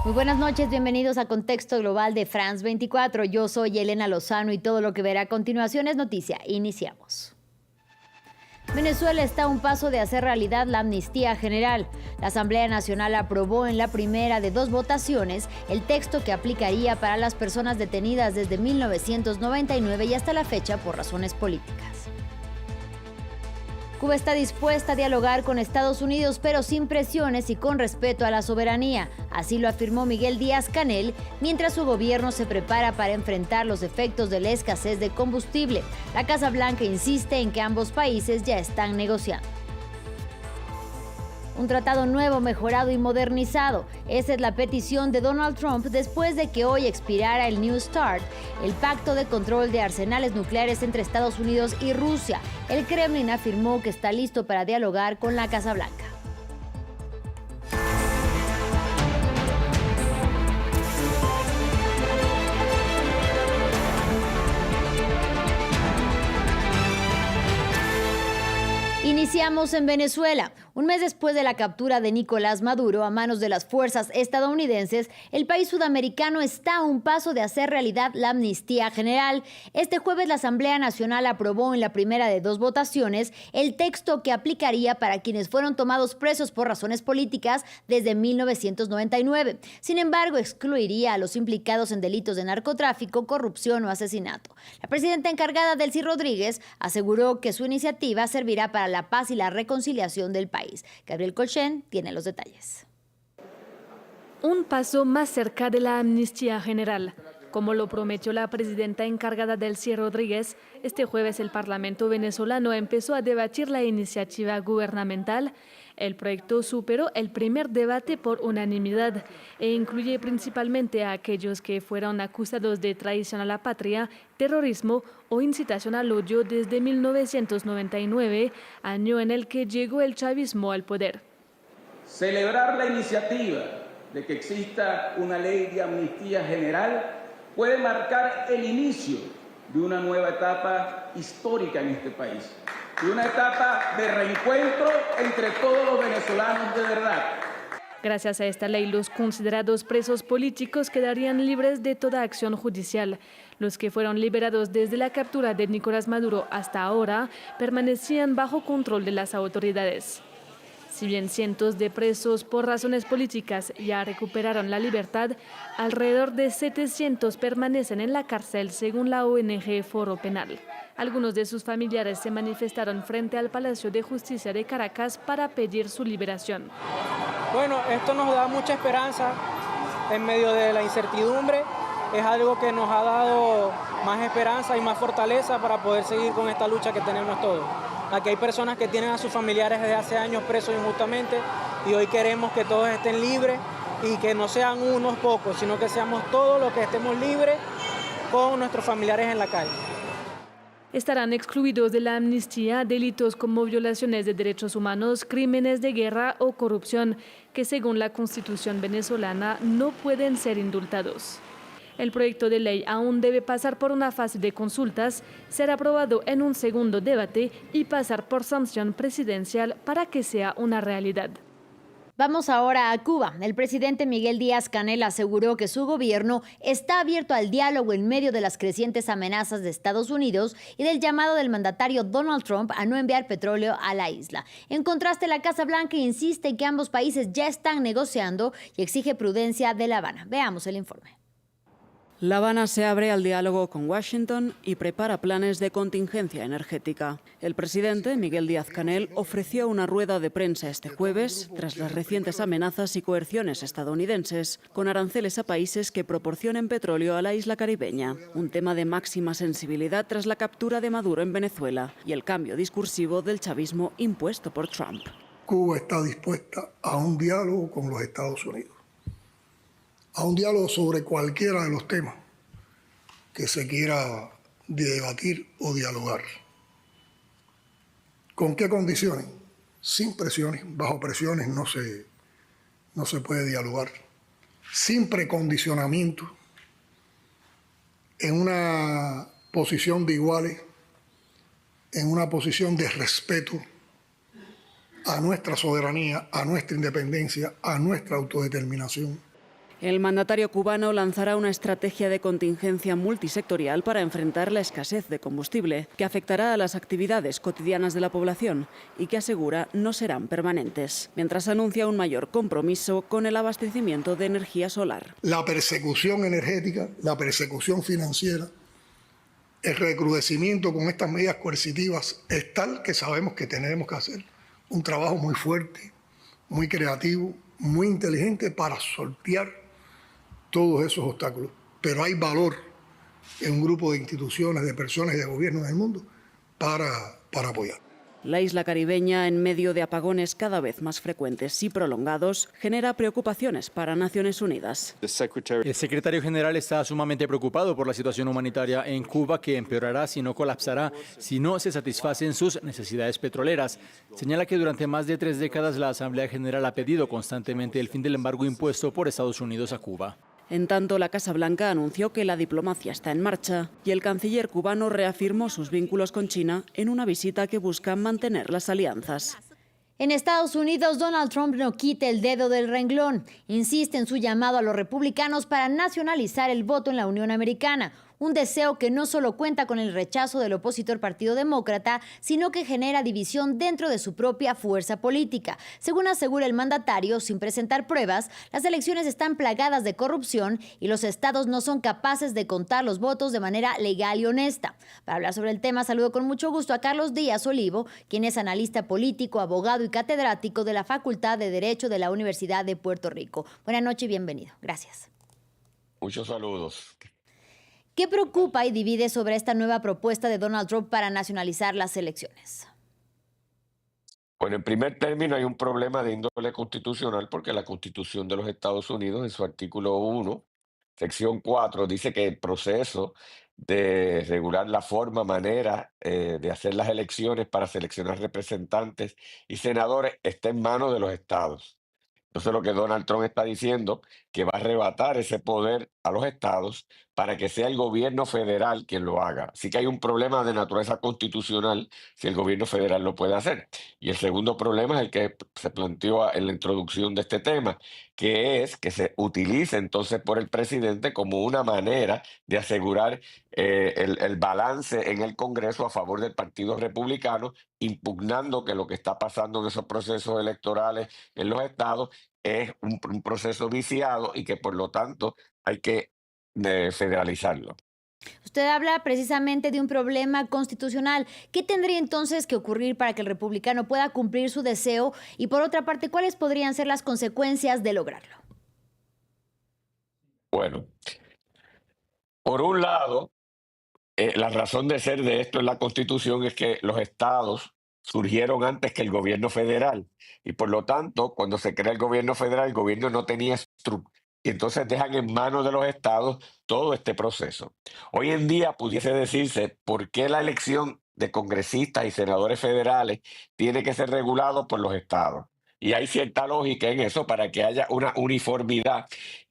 Muy buenas noches, bienvenidos a Contexto Global de France 24. Yo soy Elena Lozano y todo lo que verá a continuación es noticia. Iniciamos. Venezuela está a un paso de hacer realidad la amnistía general. La Asamblea Nacional aprobó en la primera de dos votaciones el texto que aplicaría para las personas detenidas desde 1999 y hasta la fecha por razones políticas. Cuba está dispuesta a dialogar con Estados Unidos, pero sin presiones y con respeto a la soberanía. Así lo afirmó Miguel Díaz-Canel, mientras su gobierno se prepara para enfrentar los efectos de la escasez de combustible. La Casa Blanca insiste en que ambos países ya están negociando un tratado nuevo, mejorado y modernizado. Esa es la petición de Donald Trump después de que hoy expirara el New START, el pacto de control de arsenales nucleares entre Estados Unidos y Rusia. El Kremlin afirmó que está listo para dialogar con la Casa Blanca. Iniciamos en Venezuela. Un mes después de la captura de Nicolás Maduro a manos de las fuerzas estadounidenses, el país sudamericano está a un paso de hacer realidad la amnistía general. Este jueves la Asamblea Nacional aprobó en la primera de dos votaciones el texto que aplicaría para quienes fueron tomados presos por razones políticas desde 1999. Sin embargo, excluiría a los implicados en delitos de narcotráfico, corrupción o asesinato. La presidenta encargada, Delcy Rodríguez, aseguró que su iniciativa servirá para la paz y la reconciliación del país. Gabriel Colchen tiene los detalles. Un paso más cerca de la amnistía general. Como lo prometió la presidenta encargada Delcy Rodríguez, este jueves el Parlamento venezolano empezó a debatir la iniciativa gubernamental. El proyecto superó el primer debate por unanimidad e incluye principalmente a aquellos que fueron acusados de traición a la patria, terrorismo o incitación al odio desde 1999, año en el que llegó el chavismo al poder. Celebrar la iniciativa de que exista una ley de amnistía general puede marcar el inicio de una nueva etapa histórica en este país, de una etapa de reencuentro entre todos los venezolanos de verdad. Gracias a esta ley, los considerados presos políticos quedarían libres de toda acción judicial. Los que fueron liberados desde la captura de Nicolás Maduro hasta ahora permanecían bajo control de las autoridades. Si bien cientos de presos por razones políticas ya recuperaron la libertad, alrededor de 700 permanecen en la cárcel según la ONG Foro Penal. Algunos de sus familiares se manifestaron frente al Palacio de Justicia de Caracas para pedir su liberación. Bueno, esto nos da mucha esperanza en medio de la incertidumbre. Es algo que nos ha dado más esperanza y más fortaleza para poder seguir con esta lucha que tenemos todos. Aquí hay personas que tienen a sus familiares desde hace años presos injustamente y hoy queremos que todos estén libres y que no sean unos pocos, sino que seamos todos los que estemos libres con nuestros familiares en la calle. Estarán excluidos de la amnistía delitos como violaciones de derechos humanos, crímenes de guerra o corrupción, que según la Constitución venezolana no pueden ser indultados. El proyecto de ley aún debe pasar por una fase de consultas, ser aprobado en un segundo debate y pasar por sanción presidencial para que sea una realidad. Vamos ahora a Cuba. El presidente Miguel Díaz-Canel aseguró que su gobierno está abierto al diálogo en medio de las crecientes amenazas de Estados Unidos y del llamado del mandatario Donald Trump a no enviar petróleo a la isla. En contraste, la Casa Blanca insiste en que ambos países ya están negociando y exige prudencia de La Habana. Veamos el informe. La Habana se abre al diálogo con Washington y prepara planes de contingencia energética. El presidente, Miguel Díaz-Canel, ofreció una rueda de prensa este jueves tras las recientes amenazas y coerciones estadounidenses con aranceles a países que proporcionen petróleo a la isla caribeña, un tema de máxima sensibilidad tras la captura de Maduro en Venezuela y el cambio discursivo del chavismo impuesto por Trump. Cuba está dispuesta a un diálogo con los Estados Unidos, a un diálogo sobre cualquiera de los temas que se quiera debatir o dialogar. ¿Con qué condiciones? Sin presiones, bajo presiones no se puede dialogar. Sin precondicionamiento, en una posición de iguales, en una posición de respeto a nuestra soberanía, a nuestra independencia, a nuestra autodeterminación. El mandatario cubano lanzará una estrategia de contingencia multisectorial para enfrentar la escasez de combustible, que afectará a las actividades cotidianas de la población y que asegura no serán permanentes, mientras anuncia un mayor compromiso con el abastecimiento de energía solar. La persecución energética, la persecución financiera, el recrudecimiento con estas medidas coercitivas es tal que sabemos que tenemos que hacer un trabajo muy fuerte, muy creativo, muy inteligente para sortear todos esos obstáculos. Pero hay valor en un grupo de instituciones, de personas y de gobiernos del mundo para apoyar. La isla caribeña, en medio de apagones cada vez más frecuentes y prolongados, genera preocupaciones para Naciones Unidas. El secretario general está sumamente preocupado por la situación humanitaria en Cuba, que empeorará si no colapsará, si no se satisfacen sus necesidades petroleras. Señala que durante más de 3 décadas la Asamblea General ha pedido constantemente el fin del embargo impuesto por Estados Unidos a Cuba. En tanto, la Casa Blanca anunció que la diplomacia está en marcha y el canciller cubano reafirmó sus vínculos con China en una visita que busca mantener las alianzas. En Estados Unidos, Donald Trump no quita el dedo del renglón. Insiste en su llamado a los republicanos para nacionalizar el voto en la Unión Americana. Un deseo que no solo cuenta con el rechazo del opositor Partido Demócrata, sino que genera división dentro de su propia fuerza política. Según asegura el mandatario, sin presentar pruebas, las elecciones están plagadas de corrupción y los estados no son capaces de contar los votos de manera legal y honesta. Para hablar sobre el tema, saludo con mucho gusto a Carlos Díaz Olivo, quien es analista político, abogado y catedrático de la Facultad de Derecho de la Universidad de Puerto Rico. Buenas noches y bienvenido. Gracias. Muchos saludos. ¿Qué preocupa y divide sobre esta nueva propuesta de Donald Trump para nacionalizar las elecciones? Bueno, en primer término hay un problema de índole constitucional porque la Constitución de los Estados Unidos, en su artículo 1, sección 4, dice que el proceso de regular la forma, manera de hacer las elecciones para seleccionar representantes y senadores está en manos de los estados. Entonces lo que Donald Trump está diciendo, que va a arrebatar ese poder a los estados para que sea el gobierno federal quien lo haga. Sí que hay un problema de naturaleza constitucional si el gobierno federal lo puede hacer. Y el segundo problema es el que se planteó en la introducción de este tema, que es que se utilice entonces por el presidente como una manera de asegurar el balance en el Congreso a favor del Partido Republicano, impugnando que lo que está pasando en esos procesos electorales en los estados es un proceso viciado y que por lo tanto hay que federalizarlo. Usted habla precisamente de un problema constitucional. ¿Qué tendría entonces que ocurrir para que el republicano pueda cumplir su deseo? Y por otra parte, ¿cuáles podrían ser las consecuencias de lograrlo? Bueno, por un lado, la razón de ser de esto en la Constitución es que los estados surgieron antes que el gobierno federal y por lo tanto, cuando se crea el gobierno federal, el gobierno no tenía estructura y entonces dejan en manos de los estados todo este proceso. Hoy en día pudiese decirse por qué la elección de congresistas y senadores federales tiene que ser regulado por los estados. Y hay cierta lógica en eso para que haya una uniformidad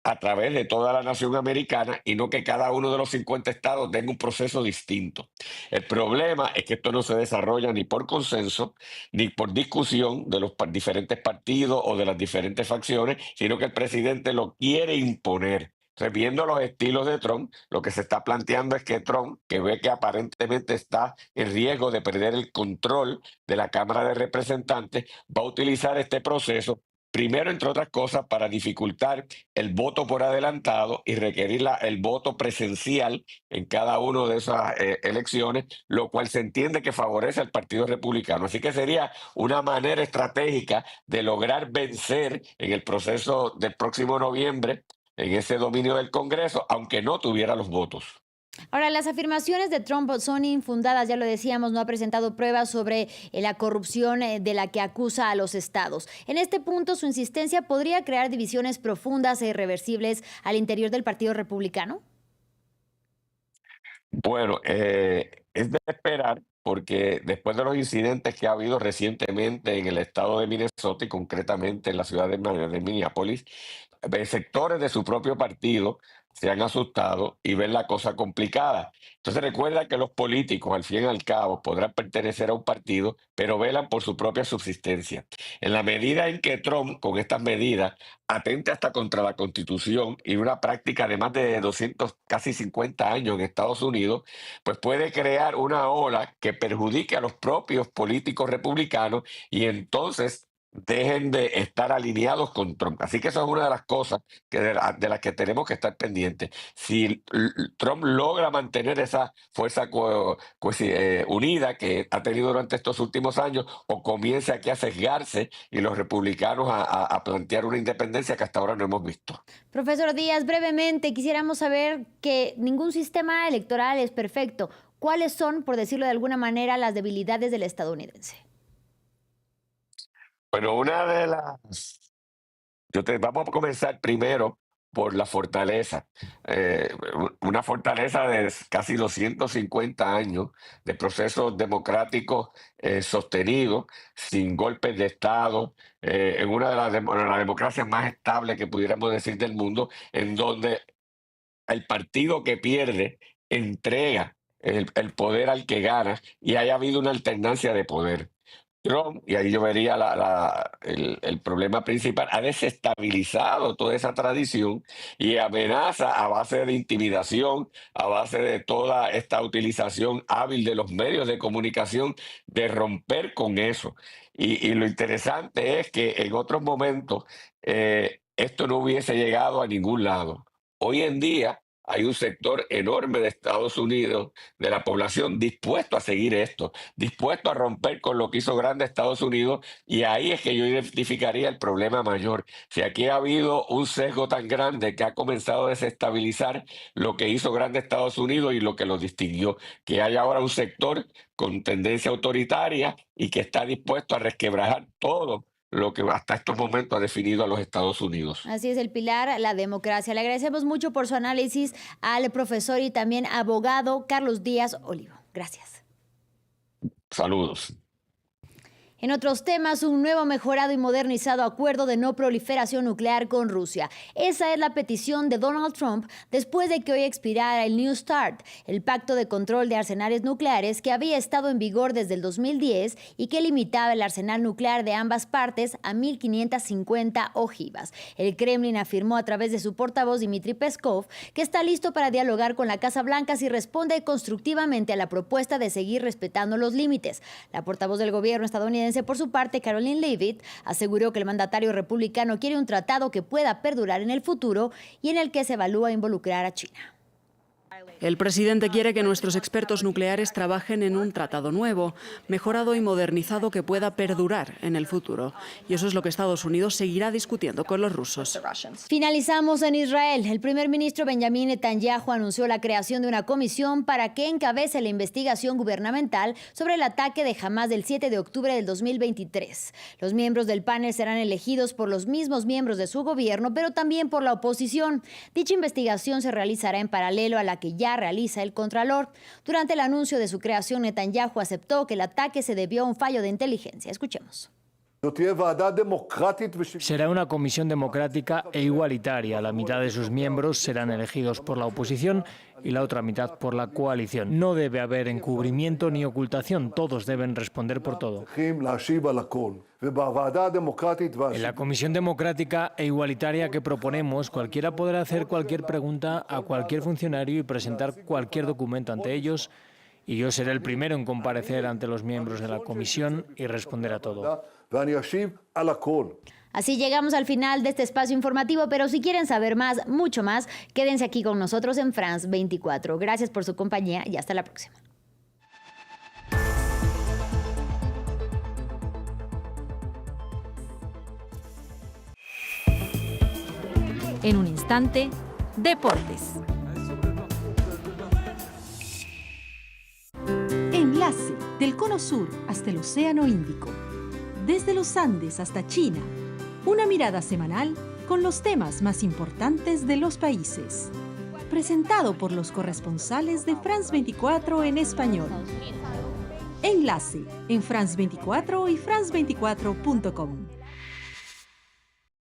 a través de toda la nación americana y no que cada uno de los 50 estados tenga un proceso distinto. El problema es que esto no se desarrolla ni por consenso, ni por discusión de los diferentes partidos o de las diferentes facciones, sino que el presidente lo quiere imponer. Entonces, viendo los estilos de Trump, lo que se está planteando es que Trump, que ve que aparentemente está en riesgo de perder el control de la Cámara de Representantes, va a utilizar este proceso primero, entre otras cosas, para dificultar el voto por adelantado y requerir el voto presencial en cada una de esas elecciones, lo cual se entiende que favorece al Partido Republicano. Así que sería una manera estratégica de lograr vencer en el proceso del próximo noviembre, en ese dominio del Congreso, aunque no tuviera los votos. Ahora, las afirmaciones de Trump son infundadas, ya lo decíamos, no ha presentado pruebas sobre la corrupción de la que acusa a los estados. En este punto, su insistencia podría crear divisiones profundas e irreversibles al interior del Partido Republicano. Bueno, es de esperar porque después de los incidentes que ha habido recientemente en el estado de Minnesota y concretamente en la ciudad de Minneapolis, sectores de su propio partido se han asustado y ven la cosa complicada. Entonces recuerda que los políticos, al fin y al cabo, podrán pertenecer a un partido, pero velan por su propia subsistencia. En la medida en que Trump, con estas medidas, atente hasta contra la Constitución y una práctica de más de 200, casi 50 años en Estados Unidos, pues puede crear una ola que perjudique a los propios políticos republicanos y entonces dejen de estar alineados con Trump. Así que eso es una de las cosas de las que tenemos que estar pendientes. Si Trump logra mantener esa fuerza unida que ha tenido durante estos últimos años, o comienza aquí a sesgarse y los republicanos a plantear una independencia que hasta ahora no hemos visto. Profesor Díaz, brevemente, quisiéramos saber que ningún sistema electoral es perfecto. ¿Cuáles son, por decirlo de alguna manera, las debilidades del estadounidense? Bueno, vamos a comenzar primero por la fortaleza. Una fortaleza de casi 250 años de procesos democráticos sostenidos, sin golpes de Estado, en una de las democracias más estables que pudiéramos decir del mundo, en donde el partido que pierde entrega el poder al que gana y haya habido una alternancia de poder. Trump, y ahí yo vería el problema principal, ha desestabilizado toda esa tradición y amenaza a base de intimidación, a base de toda esta utilización hábil de los medios de comunicación, de romper con eso. Y lo interesante es que en otros momentos esto no hubiese llegado a ningún lado. Hoy en día hay un sector enorme de Estados Unidos, de la población, dispuesto a seguir esto, dispuesto a romper con lo que hizo grande Estados Unidos, y ahí es que yo identificaría el problema mayor. Si aquí ha habido un sesgo tan grande que ha comenzado a desestabilizar lo que hizo grande Estados Unidos y lo que lo distinguió, que hay ahora un sector con tendencia autoritaria y que está dispuesto a resquebrajar todo lo que hasta estos momentos ha definido a los Estados Unidos. Así es, el pilar, la democracia. Le agradecemos mucho por su análisis al profesor y también abogado Carlos Díaz Olivo. Gracias. Saludos. En otros temas, un nuevo, mejorado y modernizado acuerdo de no proliferación nuclear con Rusia. Esa es la petición de Donald Trump después de que hoy expirara el New START, el pacto de control de arsenales nucleares que había estado en vigor desde el 2010 y que limitaba el arsenal nuclear de ambas partes a 1.550 ojivas. El Kremlin afirmó a través de su portavoz Dmitry Peskov que está listo para dialogar con la Casa Blanca si responde constructivamente a la propuesta de seguir respetando los límites. La portavoz del gobierno estadounidense, por su parte, Caroline Leavitt, aseguró que el mandatario republicano quiere un tratado que pueda perdurar en el futuro y en el que se evalúa involucrar a China. El presidente quiere que nuestros expertos nucleares trabajen en un tratado nuevo, mejorado y modernizado que pueda perdurar en el futuro. Y eso es lo que Estados Unidos seguirá discutiendo con los rusos. Finalizamos en Israel. El primer ministro Benjamin Netanyahu anunció la creación de una comisión para que encabece la investigación gubernamental sobre el ataque de Hamás del 7 de octubre del 2023. Los miembros del panel serán elegidos por los mismos miembros de su gobierno, pero también por la oposición. Dicha investigación se realizará en paralelo a la que ya realiza el Contralor. Durante el anuncio de su creación, Netanyahu aceptó que el ataque se debió a un fallo de inteligencia. Escuchemos. Será una comisión democrática e igualitaria. La mitad de sus miembros serán elegidos por la oposición y la otra mitad por la coalición. No debe haber encubrimiento ni ocultación. Todos deben responder por todo. En la comisión democrática e igualitaria que proponemos, cualquiera podrá hacer cualquier pregunta a cualquier funcionario y presentar cualquier documento ante ellos, y yo seré el primero en comparecer ante los miembros de la comisión y responder a todo. Así llegamos al final de este espacio informativo, pero si quieren saber más, mucho más, quédense aquí con nosotros en France 24. Gracias por su compañía y hasta la próxima. En un instante, deportes. Enlace del Cono Sur hasta el Océano Índico. Desde los Andes hasta China. Una mirada semanal con los temas más importantes de los países. Presentado por los corresponsales de France 24 en español. Enlace en France 24 y France24.com.